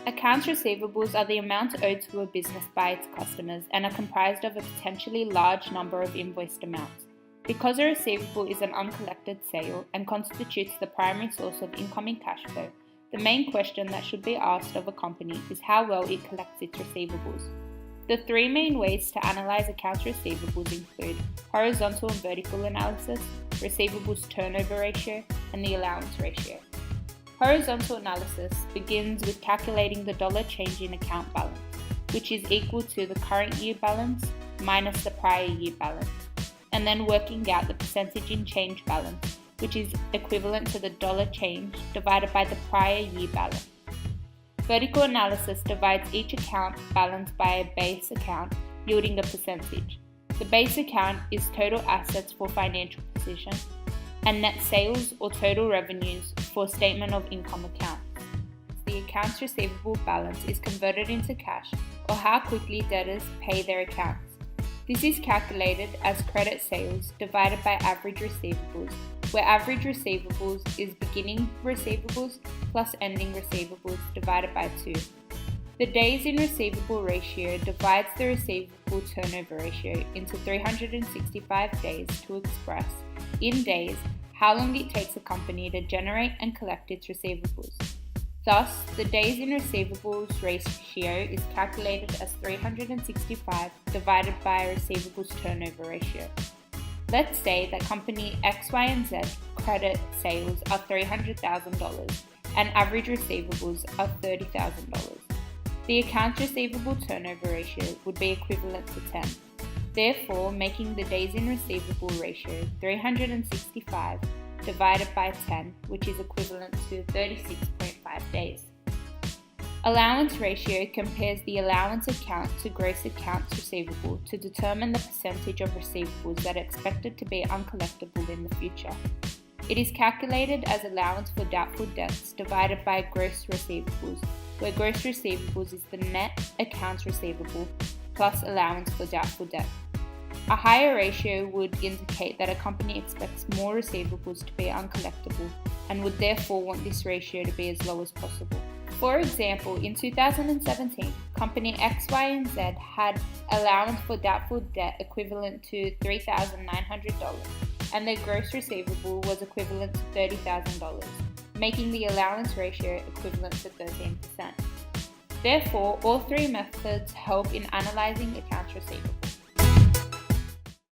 Accounts receivables are the amount owed to a business by its customers and are comprised of a potentially large number of invoiced amounts. Because a receivable is an uncollected sale and constitutes the primary source of incoming cash flow, the main question that should be asked of a company is how well it collects its receivables. The three main ways to analyze accounts receivables include horizontal and vertical analysis, receivables turnover ratio, and the allowance ratio. Horizontal analysis begins with calculating the dollar change in account balance, which is equal to the current year balance minus the prior year balance, and then working out the percentage in change balance, which is equivalent to the dollar change divided by the prior year balance. Vertical analysis divides each account balance by a base account, yielding a percentage. The base account is total assets for financial position, and net sales or total revenues for statement of income account. The accounts receivable balance is converted into cash, or how quickly debtors pay their accounts. This is calculated as credit sales divided by average receivables, where average receivables is beginning receivables plus ending receivables divided by 2. The days in receivable ratio divides the receivable turnover ratio into 365 days to express, in days, how long it takes a company to generate and collect its receivables. Thus, the days in receivables ratio is calculated as 365 divided by a receivables turnover ratio. Let's say that company X, Y, and Z credit sales are $300,000 and average receivables are $30,000. The accounts receivable turnover ratio would be equivalent to 10. Therefore, making the days in receivable ratio 365 divided by 10, which is equivalent to 36.5 days. Allowance ratio compares the allowance account to gross accounts receivable to determine the percentage of receivables that are expected to be uncollectible in the future. It is calculated as allowance for doubtful debts divided by gross receivables, where gross receivables is the net accounts receivable plus allowance for doubtful debt. A higher ratio would indicate that a company expects more receivables to be uncollectible and would therefore want this ratio to be as low as possible. For example, in 2017, company X, Y, and Z had allowance for doubtful debt equivalent to $3,900 and their gross receivable was equivalent to $30,000, making the allowance ratio equivalent to 13%. Therefore, all three methods help in analyzing accounts receivable.